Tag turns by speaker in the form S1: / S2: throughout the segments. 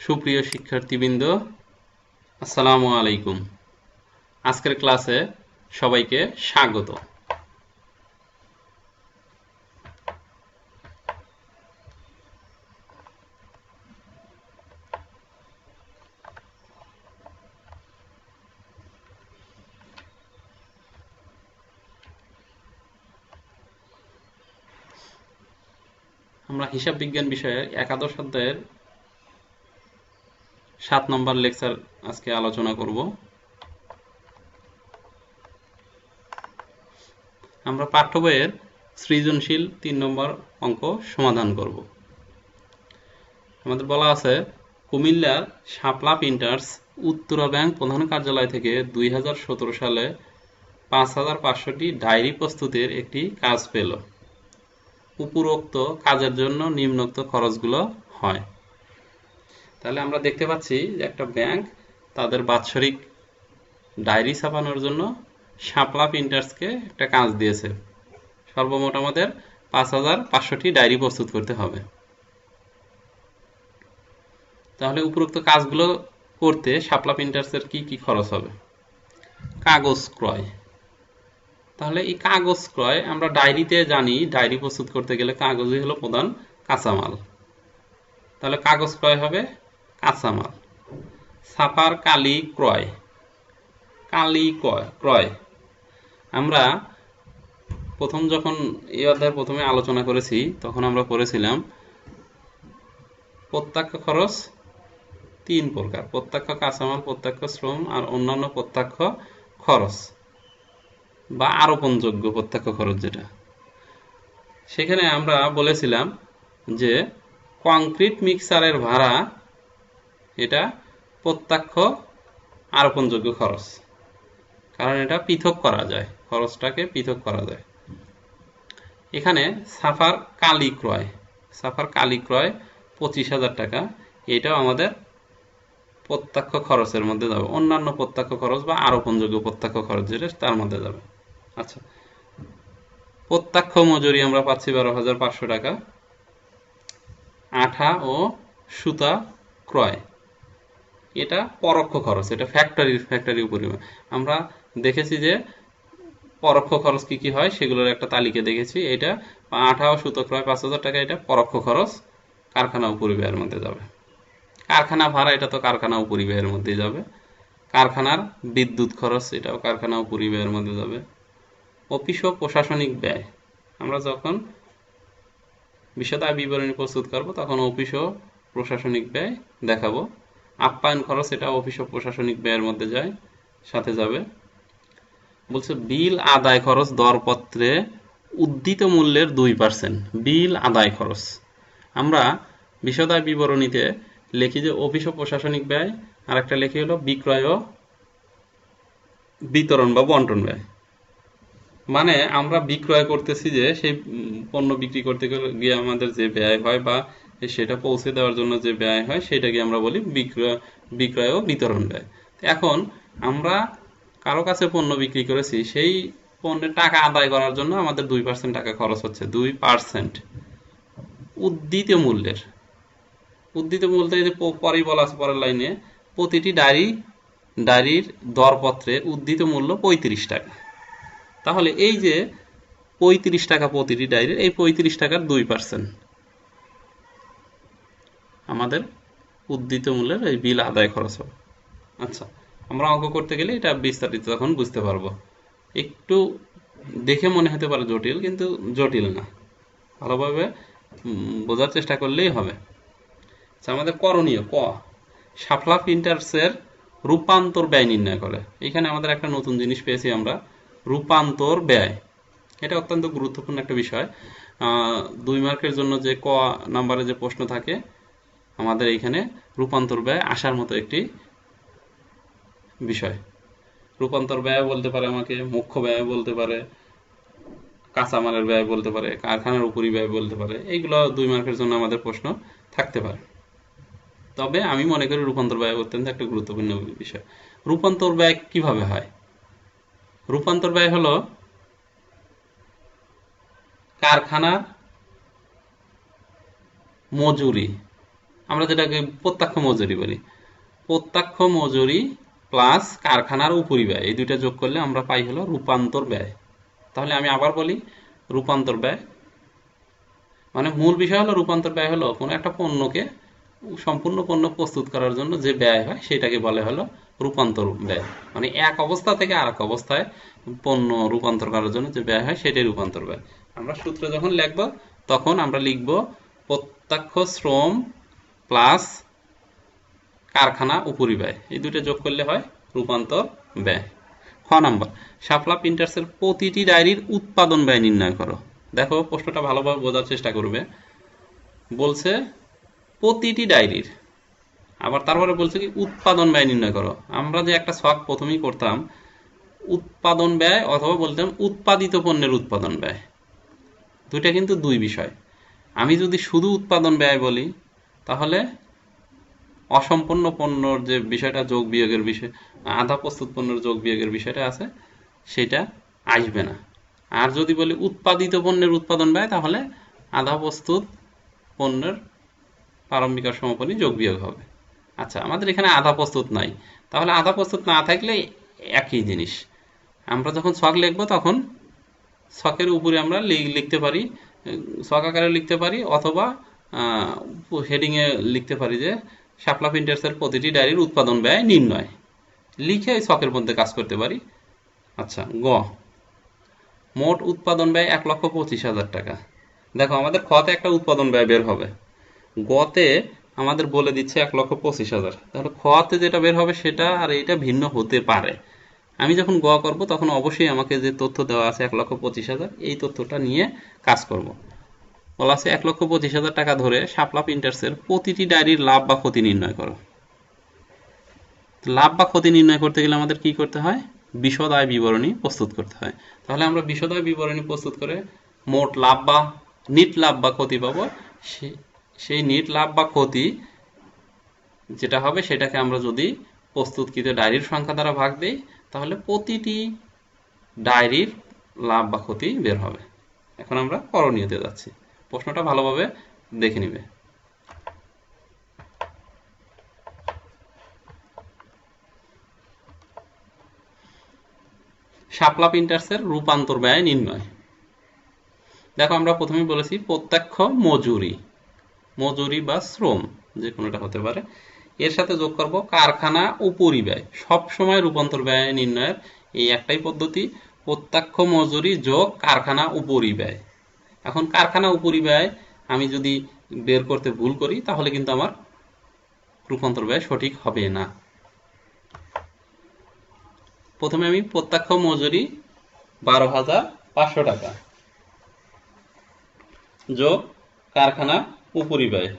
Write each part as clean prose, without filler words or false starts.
S1: সুপ্রিয় শিক্ষার্থীবৃন্দ, আসসালামু আলাইকুম। আজকের ক্লাসে সবাইকে স্বাগত। আমরা হিসাব বিজ্ঞান বিষয়ের একাদশ অধ্যায়ের 7 নম্বর লেকচার আজকে আলোচনা করব। আমরা পাঠ্য বইয়ের সৃজনশীল 3 নম্বর অঙ্ক সমাধান করব। আমাদের বলা আছে, কুমিল্লার শাপলা প্রিন্টার্স উত্তরা ব্যাংক প্রধান কার্যালয় থেকে 2017 সালে 5500টি ডায়েরি প্রস্তুতের একটি কাজ পেল। উপরোক্ত কাজের জন্য নিম্নোক্ত খরচগুলো হয়। তাহলে আমরা দেখতে পাচ্ছি যে একটা ব্যাংক তাদের বাৎসরিক ডায়েরি ছাপানোর জন্য শাপলা প্রিন্টার্সকে একটা কাজ দিয়েছে। সর্বমোট আমাদের 5500টি ডায়েরি প্রস্তুত করতে হবে। তাহলে উপরোক্ত কাজগুলো করতে শাপলা প্রিন্টার্সের কি কি খরচ হবে? কাগজ ক্রয়। তাহলে এই কাগজ ক্রয় আমরা ডায়েরিতে জানি, ডায়েরি প্রস্তুত করতে গেলে কাগজই হলো প্রধান কাঁচামাল। তাহলে কাগজ ক্রয় হবে কাঁচামাল। ছাপার কালি ক্রয়, কালি ক্রয় আমরা প্রথম যখন এই অধ্যায়ের প্রথমে আলোচনা করেছি তখন আমরা পড়েছিলাম প্রত্যক্ষ খরচ 3 প্রকার: প্রত্যক্ষ কাঁচামাল, প্রত্যক্ষ শ্রম আর অন্যান্য প্রত্যক্ষ খরচ বা আরোপণযোগ্য প্রত্যক্ষ খরচ যেটা। সেখানে আমরা বলেছিলাম যে কংক্রিট মিক্সারের ভাড়া এটা প্রত্যক্ষ আরোপণযোগ্য খরচ, কারণ এটা পৃথক করা যায়, খরচটাকে পৃথক করা যায়। এখানে ছাপার কালি ক্রয়, 25,000 টাকা, এটাও আমাদের প্রত্যক্ষ খরচের মধ্যে যাবে। অন্যান্য প্রত্যক্ষ খরচ বা আরোপণযোগ্য প্রত্যক্ষ খরচ যেটা তার মধ্যে যাবে। আচ্ছা, প্রত্যক্ষ মজুরি আমরা পাচ্ছি 12,500 টাকা। আঠা ও সুতা ক্রয়, এটা পরোক্ষ খরচ, এটা ফ্যাক্টরি পরিমাণ। আমরা দেখেছি যে পরোক্ষ খরচ কি কি হয় সেগুলোর একটা তালিকা দেখেছি। এটা আঠা ও সুতো ক্রয় 5,000 টাকা, এটা পরোক্ষ খরচ, কারখানা ও পরিবহনের মধ্যে যাবে। কারখানা ভাড়া, এটা তো কারখানা ও পরিবহনের মধ্যে যাবে। কারখানার বিদ্যুৎ খরচ, এটাও কারখানা ও পরিবহনের মধ্যে যাবে। অফিস ও প্রশাসনিক ব্যয়, আমরা যখন বিশদ বিবরণী প্রস্তুত করব তখন অফিস ও প্রশাসনিক ব্যয় দেখাবো। আপ্যায়ন খরচ, এটা অফিস ও প্রশাসনিক ব্যয়ের মধ্যে যায়, সাথে যাবে। বলছে বিল আদায় খরচ দরপত্রে উদ্ধৃত মূল্যের 2%। বিল আদায় খরচ আমরা বিশদ বিবরণীতে লিখি যে অফিস ও প্রশাসনিক ব্যয়, আর একটা লিখি হলো বিক্রয় ও বিতরণ বা বন্টন ব্যয়। মানে আমরা বিক্রয় করতেছি, যে সেই পণ্য বিক্রি করতে গিয়ে আমাদের যে ব্যয় হয় বা সেটা পৌঁছে দেওয়ার জন্য যে ব্যয় হয় সেটাকে আমরা বলি বিক্রয় ও বিতরণ ব্যয়। এখন আমরা কারো কাছে পণ্য বিক্রি করেছি, সেই পণ্যের টাকা আদায় করার জন্য আমাদের 2% টাকা খরচ হচ্ছে। 2% উদ্ধৃত মূল্যের, উদ্ধৃত মূল্য যে পরেই বলা আছে পরের লাইনে, প্রতিটি ডায়েরির দরপত্রের উদ্ধৃত মূল্য 35 টাকা। তাহলে এই যে 35 টাকা প্রতিটি ডায়েরির, এই 35 টাকার 2% আমাদের উদ্ধৃত মূল্যের এই বিল আদায় খরচ হবে। আচ্ছা, আমরা অঙ্ক করতে গেলে এটা বিস্তারিত তখন বুঝতে পারবো। একটু দেখে মনে হতে পারে জটিল, কিন্তু জটিল না, ভালোভাবে বোঝার চেষ্টা করলেই হবে। আচ্ছা, আমাদের করণীয় ক, শাপলা প্রিন্টার্সের রূপান্তর ব্যয় নির্ণয় করে। এখানে আমাদের একটা নতুন জিনিস পেয়েছি আমরা, রূপান্তর ব্যয়। এটা অত্যন্ত গুরুত্বপূর্ণ একটা বিষয়। 2 মার্কের জন্য যে ক নাম্বারে যে প্রশ্ন থাকে, আমাদের এইখানে রূপান্তর ব্যয় আসার মতো একটি বিষয়। রূপান্তর ব্যয় বলতে পারে আমাকে, মুখ্য ব্যয় বলতে পারে, কাঁচামালের ব্যয় বলতে পারে, কারখানার উপরি ব্যয় বলতে পারে। এইগুলো 2 মার্কের জন্য আমাদের প্রশ্ন থাকতে পারে। তবে আমি মনে করি রূপান্তর ব্যয় অত্যন্ত একটা গুরুত্বপূর্ণ বিষয়। রূপান্তর ব্যয় কিভাবে হয়? রূপান্তর ব্যয় হলো কারখানার মজুরি আমরা যেটাকে প্রত্যক্ষ মজুরি বলি, প্রত্যক্ষ মজুরি প্লাস কারখানার উপরিব্যয়, এই দুইটা যোগ করলে আমরা পাই হলো রূপান্তর ব্যয়। তাহলে আমি আবার বলি, রূপান্তর ব্যয় মানে মূল বিষয় হলো রূপান্তর ব্যয় হলো কোনো একটা পণ্যকে সম্পূর্ণ পণ্য প্রস্তুত করার জন্য যে ব্যয় হয় সেটাকে বলে হলো রূপান্তর ব্যয়। মানে এক অবস্থা থেকে আর এক অবস্থায় পণ্য রূপান্তর করার জন্য যে ব্যয় হয় সেটাই রূপান্তর ব্যয়। আমরা সূত্র যখন লিখব তখন আমরা লিখব প্রত্যক্ষ শ্রম প্লাস কারখানা উপরিব্যয়, এই দুটো যোগ করলে হয় রূপান্তর ব্যয়। খ নাম্বার, শাপলা প্রিন্টার্সের প্রতিটি ডায়েরির উৎপাদন ব্যয় নির্ণয় করো। দেখো প্রশ্নটা ভালোভাবে বোঝার চেষ্টা করবে। বলছে প্রতিটি ডায়েরির, আবার তারপরে বলছে কি উৎপাদন ব্যয় নির্ণয় করো। আমরা যে একটা ছক প্রথমেই করতাম উৎপাদন ব্যয় অথবা বলতাম উৎপাদিত পণ্যের উৎপাদন ব্যয়, দুইটা কিন্তু দুই বিষয়। আমি যদি শুধু উৎপাদন ব্যয় বলি তাহলে অসম্পূর্ণ পণ্যর যে বিষয়টা যোগ বিয়োগের বিষয়, আধা প্রস্তুত পণ্যের যোগ বিয়োগের বিষয়টা আছে সেটা আসবে না। আর যদি বলি উৎপাদিত পণ্যের উৎপাদন ব্যয় তাহলে আধা প্রস্তুত পণ্যের প্রারম্ভিক আর সমাপনী যোগ বিয়োগ হবে। আচ্ছা, আমাদের এখানে আধা প্রস্তুত নাই, তাহলে আধা প্রস্তুত না থাকলে একই জিনিস। আমরা যখন ছক লিখবো তখন ছকের উপরে আমরা লিখতে পারি, ছক আকারে লিখতে পারি অথবা হেডিংয়ে লিখতে পারি যে শাপলা প্রিন্টার্সের প্রতিটি ডায়েরির উৎপাদন ব্যয় নির্ণয়, লিখে ওই ছকের মধ্যে কাজ করতে পারি। আচ্ছা, গ, মোট উৎপাদন ব্যয় 1,25,000 টাকা। দেখো আমাদের খতে একটা উৎপাদন ব্যয় বের হবে, গতে আমাদের বলে দিচ্ছে 1,25,000, তাহলে খতে যেটা বের হবে সেটা আর এইটা ভিন্ন হতে পারে। আমি যখন গ করব তখন অবশ্যই আমাকে যে তথ্য দেওয়া আছে 1,25,000 এই তথ্যটা নিয়ে কাজ করব। বলা আছে 1,25,000 টাকা ধরে শাপলা প্রিন্টার্সের প্রতিটি ডায়েরির লাভ বা ক্ষতি নির্ণয় করো। লাভ বা ক্ষতি নির্ণয় করতে গেলে আমাদের কি করতে হয়? বিশদ আয় বিবরণী প্রস্তুত করতে হয়। তাহলে আমরা বিশদ আয় বিবরণী প্রস্তুত করে মোট লাভ বা নিট লাভ বা ক্ষতি পাবো। সেই নিট লাভ বা ক্ষতি যেটা হবে সেটাকে আমরা যদি প্রস্তুতকৃত ডায়েরির সংখ্যা দ্বারা ভাগ দেই তাহলে প্রতিটি ডায়েরির লাভ বা ক্ষতি বের হবে। এখন আমরা করণীয়তে যাচ্ছি, প্রশ্নটা ভালোভাবে দেখে নিবে। শাপলা প্রিন্টার্সের রূপান্তর ব্যয় নির্ণয়। দেখো আমরা প্রথমেই বলেছি প্রত্যক্ষ মজুরি, মজুরি বা শ্রম যে কোনোটা হতে পারে, এর সাথে যোগ করব কারখানা উপরিব্যয়। সবসময় রূপান্তর ব্যয় নির্ণয়ের এই একটাই পদ্ধতি, প্রত্যক্ষ মজুরি যোগ কারখানা উপরিব্যয়। এখন কারখানা উপরিব্যয় আমি যদি বের করতে ভুল করি তাহলে কিন্তু আমার রূপান্তর ব্যয় সঠিক হবে না। প্রথমে আমি প্রত্যক্ষ মজুরি 12,500 টাকা যোগ কারখানা উপরিব্যয়,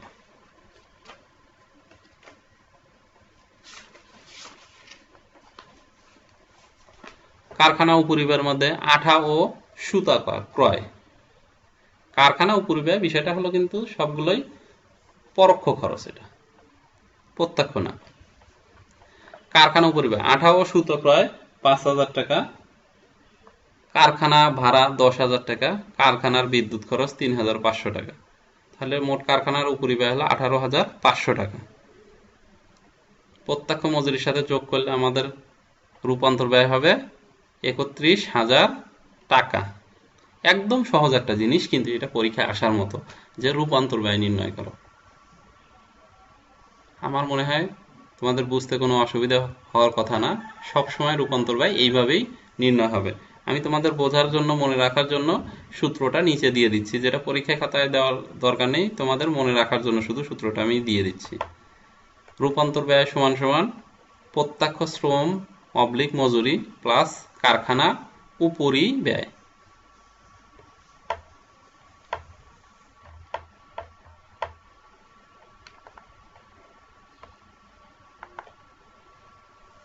S1: কারখানা উপরিব্যয়ের মধ্যে আঠা ও সুতা ক্রয়। কারখানা উপরিব্যয় বিষয়টা হলো কিন্তু সবগুলোই পরোক্ষ খরচ, এটা প্রত্যক্ষ না। কারখানা উপরিব্যয় আঠা ও সুতো ক্রয় 5,000 টাকা, কারখানা ভাড়া 10,000 টাকা, কারখানার বিদ্যুৎ খরচ 3,500 টাকা। তাহলে মোট কারখানার উপরিব্যয় হলো 18,500 টাকা। প্রত্যক্ষ মজুরির সাথে যোগ করলে আমাদের রূপান্তর ব্যয় হবে 31,000 টাকা। একদম সহজ একটা জিনিস, কিন্তু এটা পরীক্ষায় আসার মতো যে রূপান্তর ব্যয় নির্ণয় করো। আমার মনে হয় তোমাদের বুঝতে কোনো অসুবিধা হওয়ার কথা না। সবসময় রূপান্তর ব্যয় এইভাবেই নির্ণয় হবে। আমি তোমাদের বোঝার জন্য, মনে রাখার জন্য সূত্রটা নিচে দিয়ে দিচ্ছি, যেটা পরীক্ষায় খাতায় দেওয়ার দরকার নেই, তোমাদের মনে রাখার জন্য শুধু সূত্রটা আমি দিয়ে দিচ্ছি। রূপান্তর ব্যয় সমান সমান প্রত্যক্ষ শ্রম অবলিক মজুরি প্লাস কারখানা উপরিব্যয়।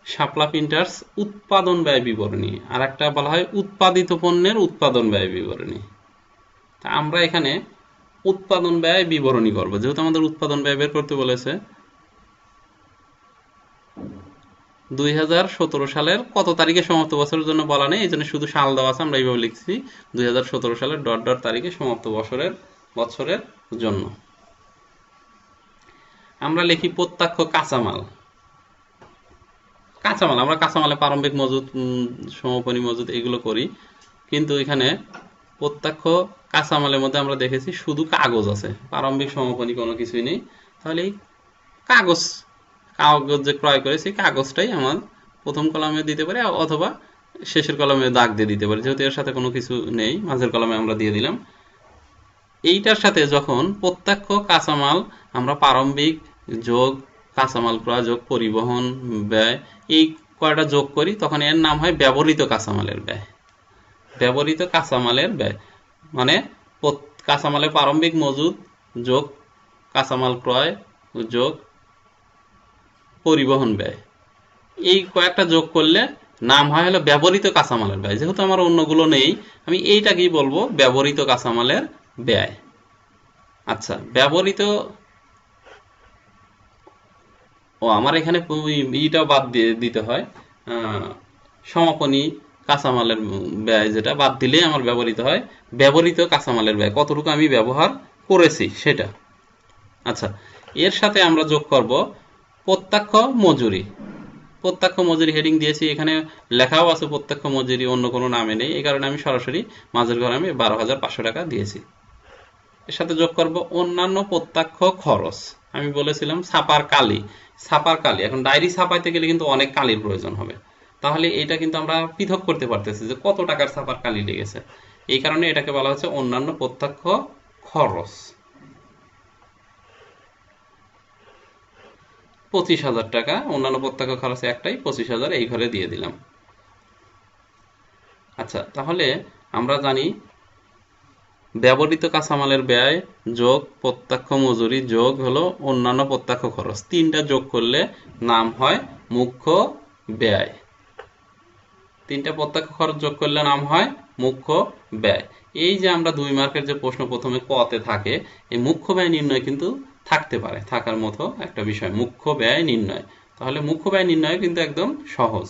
S1: শাপলা প্রিন্টার্স উৎপাদন ব্যয় বিবরণী, আর একটা বলা হয় উৎপাদিত পণ্যের উৎপাদন ব্যয় বিবরণী। তা আমরা এখানে উৎপাদন ব্যয় বিবরণী করব, যেহেতু আমাদের উৎপাদন ব্যয় বের করতে বলেছে। 2017 সালের কত তারিখে সমাপ্ত বছরের জন্য বলা নেই, এই জন্য শুধু সাল দেওয়া আছে, আমরা এইভাবে লিখছি 2017 সালের ডট ডট তারিখে সমাপ্ত বছরের জন্য। আমরা লিখি প্রত্যক্ষ কাঁচামাল। কাঁচামাল আমরা কাঁচামালে প্রারম্ভিক মজুদ, সমাপনী মজুদ এগুলো করি, কিন্তু এখানে প্রত্যক্ষ কাঁচামালের মধ্যে আমরা দেখেছি শুধু কাগজ আছে, প্রারম্ভিক সমাপনী কোনো কিছুই নেই। তাহলে এই কাগজ কাগজ যে ক্রয় করেছি কাগজটাই আমার প্রথম কলামে দিতে পারি, অথবা শেষের কলামে দাগ দিয়ে দিতে পারি, যেহেতু এর সাথে কোনো কিছু নেই মাঝের কলামে আমরা দিয়ে দিলাম। এইটার সাথে যখন প্রত্যক্ষ কাঁচামাল আমরা প্রারম্ভিক যোগ কাঁচামাল ক্রয় যোগ পরিবহন ব্যয় এই কয়টা যোগ করি, তখন এর নাম হয় ব্যবহৃত কাঁচামালের ব্যয়। ব্যবহৃত কাঁচামালের ব্যয় মানে কাঁচামালের প্রারম্ভিক মজুদ যোগ কাঁচামাল ক্রয় যোগ পরিবহন ব্যয়, এই কয়েকটা যোগ করলে নাম হয় হলো ব্যবহৃত কাঁচামালের ব্যয়। যেহেতু আমার অন্যগুলো নেই, আমি এইটাকেই বলবো ব্যবহৃত কাঁচামালের ব্যয়। আচ্ছা, ব্যবহৃত আমার এখানে ইটা বাদ দিয়ে দিতে হয়, সমাপনী কাঁচামালের ব্যয় যেটা বাদ দিলেই আমার ব্যবহৃত হয়। ব্যবহৃত কাঁচামালের ব্যয় কতটুকু আমি ব্যবহার করেছি সেটা। আচ্ছা, এর সাথে আমরা যোগ করব প্রত্যক্ষ মজুরি। প্রত্যক্ষ মজুরি হেডিং দিয়েছি, এখানে লেখাও আছে প্রত্যক্ষ মজুরি, অন্য কোনো নামে নেই, এই কারণে আমি সরাসরি মাঝের ঘরে আমি 12,500 টাকা দিয়েছি। এর সাথে যোগ করব অন্যান্য প্রত্যক্ষ খরচ। আমি বলেছিলাম ছাপার কালি, ছাপার কালি এখন ডায়েরি ছাপাইতে গেলে কিন্তু অনেক কালির প্রয়োজন হবে, তাহলে এটা কিন্তু আমরা পৃথক করতে পারতেছি যে কত টাকার ছাপার কালি লেগেছে, এই কারণে এটাকে বলা হচ্ছে অন্যান্য প্রত্যক্ষ খরচ। 25,000 টাকা অন্যান্য প্রত্যক্ষ খরচ একটাই, 25,000 এই ঘরে দিয়ে দিলাম। আচ্ছা, তাহলে আমরা জানি ব্যবহৃত কাঁচামালের ব্যয় যোগ প্রত্যক্ষ মজুরি যোগ হলো অন্যান্য প্রত্যক্ষ খরচ, তিনটা যোগ করলে নাম হয় মুখ্য ব্যয়। তিনটা প্রত্যক্ষ খরচ যোগ করলে নাম হয় মুখ্য ব্যয়। এই যে আমরা 2 মার্কের যে প্রশ্ন প্রথমে কতে থাকে, এই মুখ্য ব্যয় নির্ণয় কিন্তু থাকতে পারে, থাকার মতো একটা বিষয় মুখ্য ব্যয় নির্ণয়। তাহলে মুখ্য ব্যয় নির্ণয় কিন্তু একদম সহজ।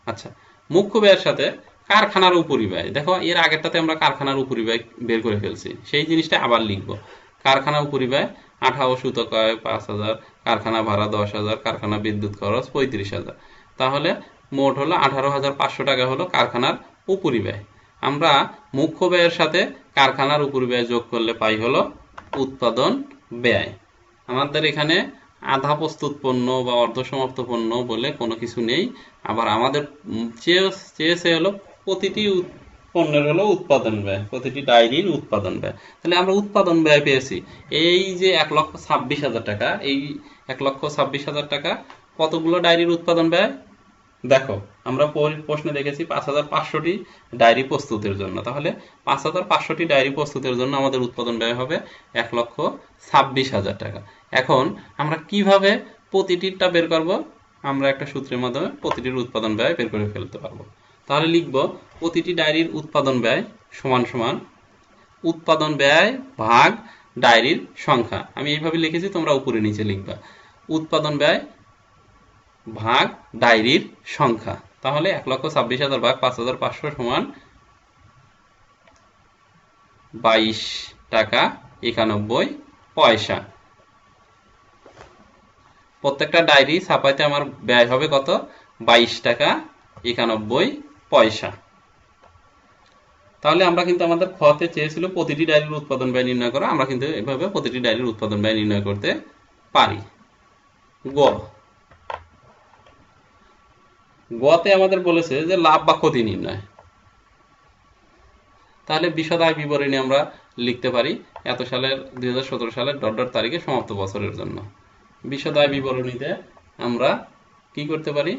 S1: আচ্ছা, মুখ্য ব্যয়ের সাথে কারখানার উপরিব্যয়, দেখো এর আগেরটাতে আমরা কারখানার উপরিব্যয় বের করে ফেলছি, সেই জিনিসটা আবার লিখব। কারখানা উপরিব্যয় 18 সুতো ক্রয় 5,000, কারখানা ভাড়া 10,000, কারখানা বিদ্যুৎ খরচ 35,000, তাহলে মোট হলো 18,500 টাকা হলো কারখানার উপরিব্যয়। আমরা মুখ্য ব্যয়ের সাথে কারখানার উপরিব্যয় যোগ করলে পাই হলো উৎপাদন ব্যয়। আমাদের এখানে আধা প্রস্তুত পণ্য বা অর্ধসমাপ্ত পণ্য বলে কোনো কিছু নেই, আবার আমাদের চেয়েছে হলো প্রতিটি পণ্যের হলো উৎপাদন ব্যয়, প্রতিটি ডায়েরির উৎপাদন ব্যয়। তাহলে আমরা উৎপাদন ব্যয় পেয়েছি এই যে 1,26,000 টাকা, এই 1,26,000 টাকা কতগুলো ডায়েরির উৎপাদন ব্যয়? দেখো আমরা প্রশ্নে দেখেছি 5,500টি ডায়েরি প্রস্তুতের জন্য, তাহলে 5,500টি ডায়েরি প্রস্তুতের জন্য আমাদের উৎপাদন ব্যয় হবে 1,26,000 টাকা। এখন আমরা কিভাবে প্রতিটিরটা বের করব? আমরা একটা সূত্রের মাধ্যমে প্রতিটির উৎপাদন ব্যয় বের করে ফেলতে পারবো। তাহলে লিখব প্রতিটি ডায়েরির উৎপাদন ব্যয় সমান সমান উৎপাদন ব্যয় ভাগ ডায়েরির সংখ্যা। আমি এইভাবে লিখেছি, তোমরা উপরে নিচে লিখবা উৎপাদন ব্যয় ভাগ ডায়েরির সংখ্যা। তাহলে 1,26,000 ভাগ 5,500 সমান 22 টাকা 91 পয়সা। প্রত্যেকটা ডায়েরি ছাপাইতে আমার ব্যয় হবে কত? 22 টাকা 91 পয়সা। তাহলে আমরা কিন্তু আমাদের খতে চেয়েছিল প্রতিটি ডায়েরির উৎপাদন ব্যয় নির্ণয় করা, আমরা কিন্তু এভাবে প্রতিটি ডায়েরির উৎপাদন ব্যয় নির্ণয় করতে পারি। গতে আমাদের বলেছে যে লাভ বা ক্ষতি নির্ণয়। তাহলে বিশদ আয় বিবরণী আমরা লিখতে পারি এত সালের 2017 সালের ডট ডট তারিখে সমাপ্ত বছরের জন্য। বিশদ আয় বিবরণীতে আমরা কি করতে পারি?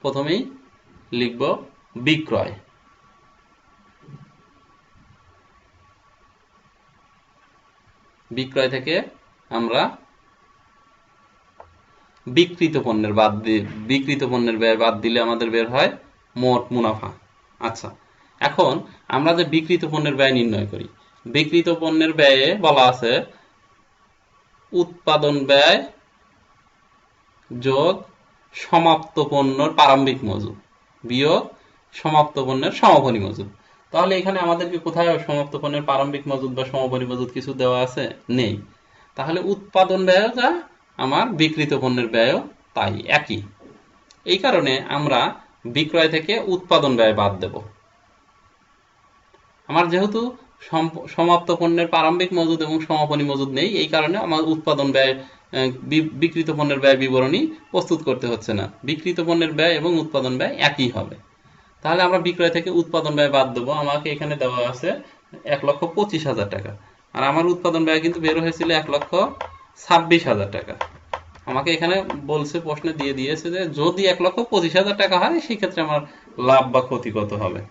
S1: প্রথমেই লিখব বিক্রয়। বিক্রয় থেকে আমরা বিক্রিত পণ্যের ব্যয় বাদ দিলে আমাদের বের হয় মোট মুনাফা। আচ্ছা, এখন আমরা যে বিক্রিত পণ্যের ব্যয় নির্ণয় করি, বিক্রিত পণ্যের ব্যয়ে বলা আছে উৎপাদন ব্যয় যোগ সমাপ্ত পণ্যের প্রারম্ভিক মজুদ বিয়োগ সমাপ্ত পণ্যের সমাপনী মজুদ। তাহলে এখানে আমাদেরকে কোথায় সমাপ্ত পণ্যের প্রারম্ভিক মজুদ বা সমাপনী মজুদ কিছু দেওয়া আছে? নেই। তাহলে উৎপাদন ব্যয় যা, আমার বিক্রিত পণ্যের ব্যয়ও তাই একই। এই কারণে আমরা বিক্রয় থেকে উৎপাদন ব্যয় বাদ দেব। আমার যেহেতু সমাপ্ত পণ্যের প্রারম্ভিক মজুদ এবং সমাপনী মজুদ নেই, এই কারণে আমার উৎপাদন ব্যয় বিক্রিত পণ্যের ব্যয় বিবরণী প্রস্তুত করতে হচ্ছে না। বিক্রিত পণ্যের ব্যয় এবং উৎপাদন ব্যয় একই হবে। তাহলে আমরা বিক্রয় থেকে উৎপাদন ব্যয় বাদ দেবো। আমাকে এখানে দেওয়া আছে 1,25,000 টাকা, আর আমার উৎপাদন ব্যয় কিন্তু বের হয়েছিল 1,26,000 টাকা। আমাকে এখানে বলছে, প্রশ্নে দিয়ে দিয়েছে যে যদি 1,25,000 টাকা হয় সেক্ষেত্রে আমার লাভ বা ক্ষতি কত হবে।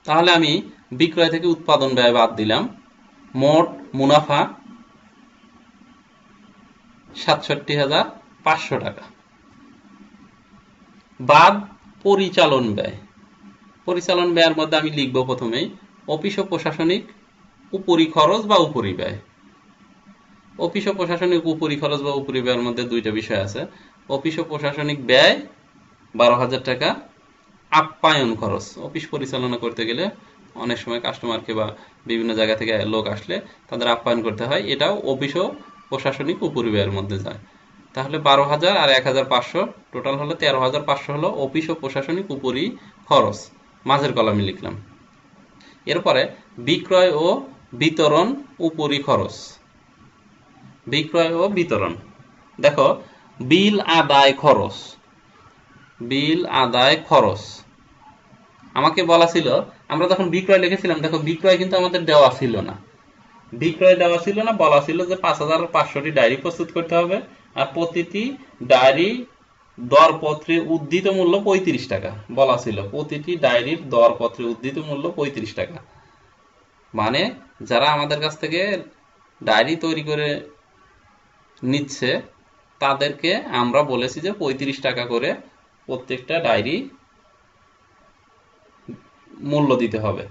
S1: তাহলে আমি বিক্রয় থেকে উৎপাদন ব্যয় বাদ দিলাম। মোট মুনাফা 67,500 টাকা, বাদ পরিচালন ব্যয়। পরিচালন ব্যয়ের মধ্যে আমি লিখব প্রথমেই অফিস ও প্রশাসনিক উপরি খরচ বা উপরি ব্যয়। অফিস ও প্রশাসনিক উপরি খরচ বা উপরি ব্যয়ের মধ্যে দুইটা বিষয় আছে। অফিস ও প্রশাসনিক ব্যয় 12,000 টাকা। আপ্যায়ন খরচ, অফিস পরিচালনা করতে গেলে অনেক সময় কাস্টমারকে বা বিভিন্ন জায়গা থেকে লোক আসলে তাদের আপ্যায়ন করতে হয়, এটাও অফিস ও প্রশাসনিক উপরি ব্যয়ের মধ্যে যায়। তাহলে 12,000 আর 1,500 টোটাল হলো 13,500 হলো অফিস ও প্রশাসনিক উপরি খরচ, মাঝের কলামে লিখলাম। এরপরে বিক্রয় ও বিতরণ উপরি খরচ। বিক্রয় ও বিতরণ, দেখো বিল আদায় খরচ। বিল আদায় খরচ আমাকে বলা ছিল, আমরা যখন বিক্রয় লিখেছিলাম, দেখো বিক্রয় কিন্তু আমাদের দেওয়া ছিল না। বিক্রয় দেওয়া ছিল না, বলা ছিল যে 5,500টি ডায়েরি প্রস্তুত করতে হবে, আর প্রতিটি ডায়েরি দরপত্রে উদ্ধৃত মূল্য 35 টাকা বলা ছিল। প্রতিটি ডায়েরির দরপত্রে উদ্ধৃত মূল্য 35 টাকা। মানে যারা আমাদের কাছ থেকে ডায়েরি তৈরি করে নিচ্ছে তাদেরকে আমরা বলেছি যে 35 টাকা করে প্রত্যেকটা ডায়েরি মূল্য দিতে হবে,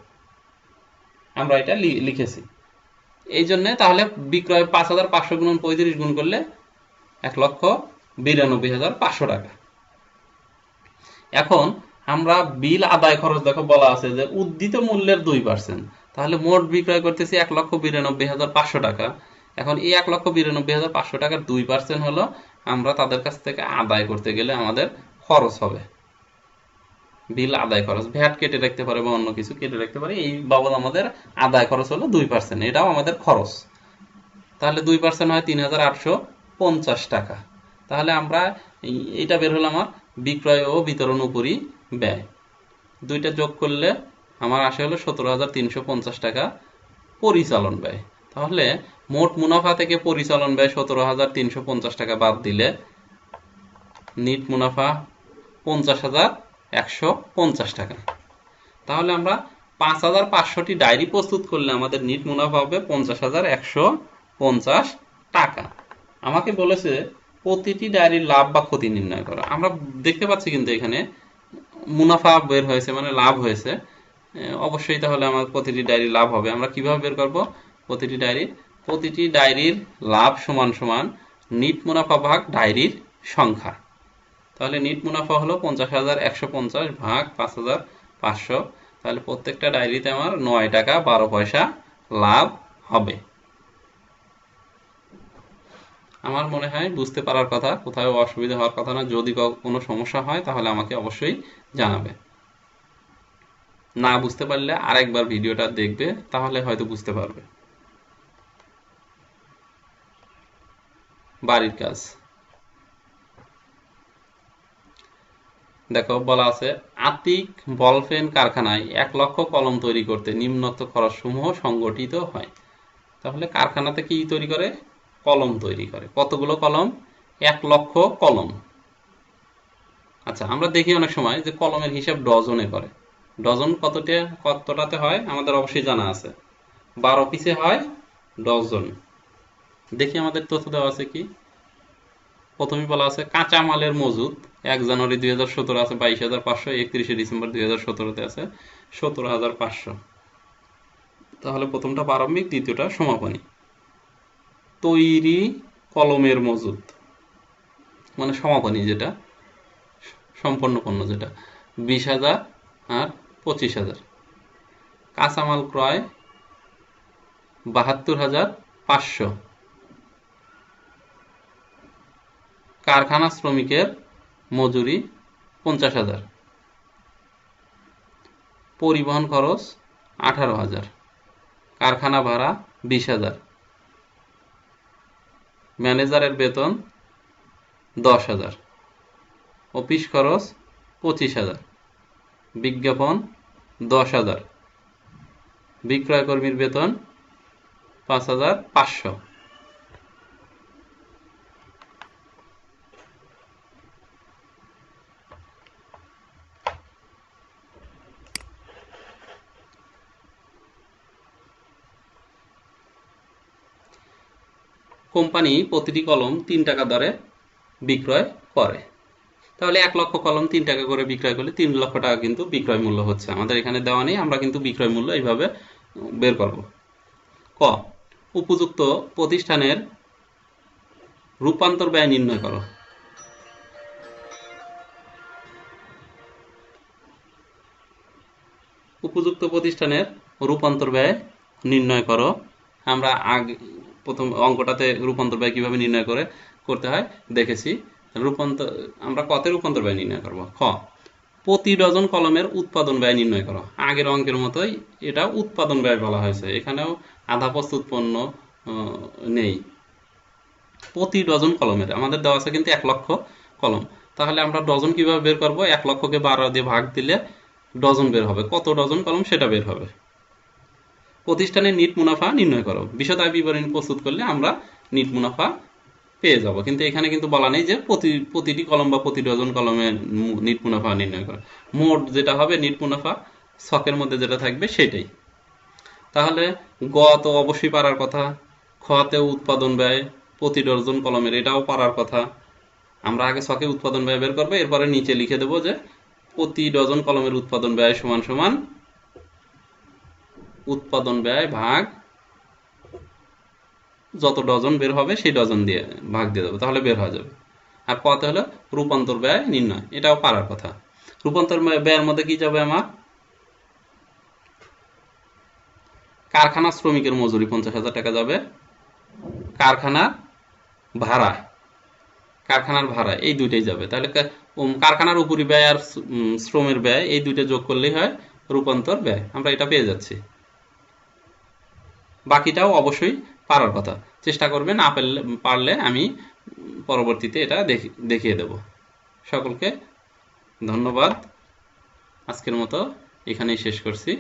S1: আমরা এটা লিখেছি। এই জন্য তাহলে বিক্রয় 5,500 গুণ 35 গুণ করলে 1,92,500 টাকা। এখন আমরা বিল আদায় খরচ, দেখো বলা আছে যে উদ্ধৃত মূল্যের 2%, তাহলে মোট বিক্রয় করতেছি 1,92,500 টাকা। এখন এই 1,92,500 টাকার 2% হলো আমরা তাদের কাছ থেকে আদায় করতে গেলে আমাদের খরচ হবে। বিল আদায় খরচ, ভ্যাট কেটে রাখতে পারে বা অন্য কিছু কেটে রাখতে পারে, এই বাবদ আমাদের আদায় খরচ হলো 2%, এটাও আমাদের খরচ। তাহলে 2% হয় 3,850 টাকা। তাহলে আমরা এইটা বের হলো আমার বিক্রয় ও বিতরণ উপরি ব্যয়। দুইটা যোগ করলে আমার আসে হলো 17,350 টাকা পরিচালন ব্যয়। তাহলে মোট মুনাফা থেকে পরিচালন ব্যয় 17,350 টাকা বাদ দিলে নিট মুনাফা 50,150 টাকা। তাহলে আমরা 5,500টি ডায়েরি প্রস্তুত করলে আমাদের নিট মুনাফা হবে 50,150 টাকা। আমাকে বলেছে প্রতিটি ডায়েরির লাভ বা ক্ষতি নির্ণয় করো। আমরা দেখতে পাচ্ছি কিন্তু এখানে মুনাফা বের হয়েছে, মানে লাভ হয়েছে। অবশ্যই তাহলে আমার প্রতিটি ডায়েরির লাভ হবে। আমরা কিভাবে বের করব? প্রতিটি ডায়েরির লাভ সমান সমান নিট মুনাফা ভাগ ডায়েরির সংখ্যা। তাহলে নিট মুনাফা হলো 50,150 ভাগ 5,500। তাহলে প্রত্যেকটা ডায়েরিতে আমার 9 টাকা 12 পয়সা লাভ হবে। আমার মনে হয় বুঝতে পারার কথা, কোথাও অসুবিধা হওয়ার কথা না। যদি কোনো সমস্যা হয় তাহলে আমাকে অবশ্যই জানাবে। না বুঝতে পারলে আরেকবার ভিডিওটা দেখবে, তাহলে হয়তো বুঝতে পারবে। বাড়ির কাজ, দেখো বলা আছে আতিক বলপেন কারখানায় 1 লক্ষ কলম তৈরি করতে নিম্নোক্ত খরচসমূহ সংগঠিত হয়। তাহলে কারখানাতে কি তৈরি করে? কলম তৈরি করে। কতগুলো কলম? 1 লক্ষ কলম। আচ্ছা, আমরা দেখি অনেক সময় যে কলমের হিসাব ডজনে করে। ডজন কতটাতে হয় আমাদের অবশ্যই জানা আছে, 12 পিসে হয় ডজন। দেখি আমাদের তথ্য দেওয়া আছে কি। প্রথমে বলা আছে কাঁচা মালের মজুদ 1 জানুয়ারি 2017 আছে 22,500, 31শে ডিসেম্বর 2017-তে আছে 17,500। তাহলে প্রথমটা প্রারম্ভিক, দ্বিতীয়টা সমাপনী। তৈরি কলমের মজুদ মানে সমাপনী, যেটা সম্পন্ন পণ্য, যেটা 20,000 আর 25,000। কাঁচামাল ক্রয় ৭২,৫০০। কারখানা শ্রমিকের মজুরি ৫০,০০০। পরিবহন খরচ ১৮,০০০। কারখানা ভাড়া ২০,০০০। ম্যানেজারের বেতন ১০,০০০। অফিস খরচ ২৫,০০০। বিজ্ঞাপন ১০,০০০। বিক্রয় কর্মীর বেতন ৫,৫০০। কোম্পানি প্রতিটি কলম ৩ টাকা দরে বিক্রয় করে। তাহলে ১ লক্ষ কলম ৩ টাকা করে বিক্রয় করলে ৩ লক্ষ টাকা কিন্তু বিক্রয় মূল্য হচ্ছে। আমাদের এখানে দেওয়া নেই, আমরা কিন্তু বিক্রয় মূল্য এইভাবে বের করব। ক, উপযুক্ত প্রতিষ্ঠানের রূপান্তর ব্যয় নির্ণয় করো। উপযুক্ত প্রতিষ্ঠানের রূপান্তর ব্যয় নির্ণয় করো। আমরা আগে প্রথম অঙ্কটাতে রূপান্তর ব্যয় কিভাবে নির্ণয় করতে হয় দেখেছি। আমরা কত রূপান্তর ব্যয় নির্ণয় করব। খ, প্রতি ডজন কলমের উৎপাদন ব্যয় নির্ণয় করো। আগের অঙ্কের মতোই এটা উৎপাদন ব্যয় বলা হয়েছে, এখানেও আধা প্রস্তুত পণ্য নেই। প্রতি ডজন কলমের আমাদের দেওয়া আছে কিন্তু ১ লক্ষ কলম। তাহলে আমরা ডজন কিভাবে বের করব? ১ লক্ষকে ১২ দিয়ে ভাগ দিলে ডজন বের হবে, কত ডজন কলম সেটা বের হবে। প্রতিষ্ঠানের নিট মুনাফা নির্ণয় করো। বিশদ বিবরণী প্রস্তুত করলে আমরা নিট মুনাফা পেয়ে যাব, কিন্তু এখানে কিন্তু বলা নেই যে প্রতিটি কলম বা প্রতি ডজন কলমের নিট মুনাফা নির্ণয় করো। মোট যেটা হবে নিট মুনাফা ছকের মধ্যে যেটা থাকবে সেটাই। তাহলে গ তো অবশ্যই পারার কথা। খতে উৎপাদন ব্যয় প্রতি ডজন কলমের, এটাও পারার কথা। আমরা আগে ছকে উৎপাদন ব্যয় বের করবো, এরপরে নিচে লিখে দেবো যে প্রতি ডজন কলমের উৎপাদন ব্যয় সমান সমান উৎপাদন ব্যয় ভাগ যত ডজন বের হবে সেই ডজন দিয়ে ভাগ দিয়ে দেবো, তাহলে বের হয়ে যাবে। আর কত হলো রূপান্তর ব্যয় নির্ণয়, এটাও পারার কথা। রূপান্তর ব্যয়ের মধ্যে কি যাবে আমার? কারখানা শ্রমিকের মজুরি ৫০,০০০ টাকা যাবে। কারখানার ভাড়া এই দুইটাই যাবে। তাহলে কারখানার উপরি ব্যয় আর শ্রমের ব্যয় এই দুইটা যোগ করলেই হয় রূপান্তর ব্যয়। আমরা এটা পেয়ে যাচ্ছি। বাকিটাও অবশ্যই পারার কথা, চেষ্টা করবে। না পারলে আমি পরবর্তীতে এটা দেখিয়ে দেব। সকলকে ধন্যবাদ। আজকের মতো এখানেই শেষ করছি।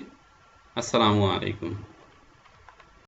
S1: আসসালামু আলাইকুম।